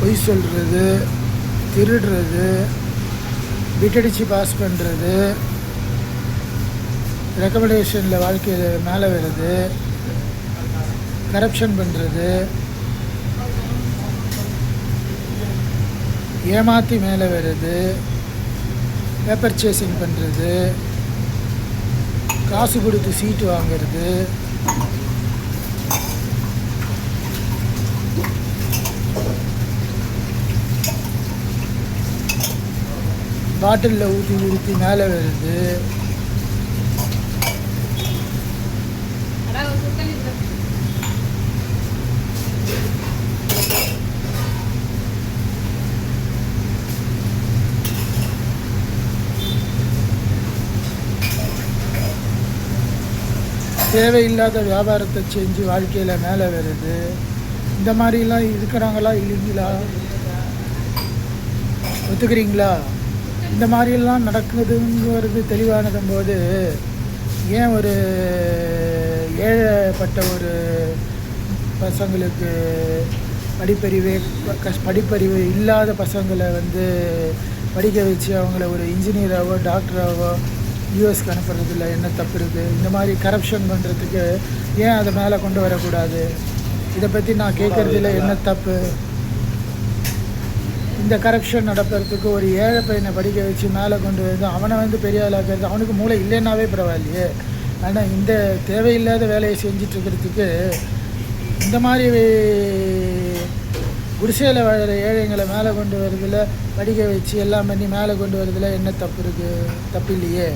பொய் சொல்கிறது, திருடுறது, பிட்டடிச்சு பாஸ் பண்ணுறது, ரெக்கமெண்டேஷனில் வாழ்க்கையில் மேலே வருது, கரப்ஷன் பண்ணுறது, ஏமாற்றி மேலே வருது, பேப்பர் சேசிங் பண்ணுறது, காசு கொடுத்து சீட்டு வாங்கிறது, பாட்டிலில் ஊற்றி ஊற்றி மேலே வருது, தேவையில்லாத வியாபாரத்தை செஞ்சு வாழ்க்கையில் மேலே வருது. இந்த மாதிரிலாம் இருக்கிறாங்களா இல்லைங்களா? ஒத்துக்கிறீங்களா? இந்த மாதிரியெல்லாம் நடக்குதுங்கிறது தெளிவானதும் போது ஏன் ஒரு ஏழைப்பட்ட ஒரு பசங்களுக்கு படிப்பறிவு இல்லாத பசங்களை படிக்க வச்சு அவங்கள ஒரு இன்ஜினியராகவோ டாக்டராகவோ யூஎஸ்க்கு அனுப்புறதில்ல, என்ன தப்பு இருக்குது? இந்த மாதிரி கரப்ஷன் பண்ணுறதுக்கு ஏன் அதை மேலே கொண்டு வரக்கூடாது? இதை பற்றி நான் கேட்குறதில்ல, என்ன தப்பு? இந்த கரப்ஷன் நடக்கிறதுக்கு ஒரு ஏழை பையனை படிக்க வச்சு மேலே கொண்டு வந்து அவனை பெரிய ஆளாக்குறது, அவனுக்கு மூளை இல்லைன்னாவே பரவாயில்லையே. ஆனால் இந்த தேவையில்லாத வேலையை செஞ்சிட்ருக்கிறதுக்கு இந்த மாதிரி குடிசையில் வாழற ஏழைங்களை மேலே கொண்டு வரதில், படிக்க வச்சு எல்லாம் பண்ணி மேலே கொண்டு வரதில் என்ன தப்பு இருக்குது? தப்பு இல்லையே.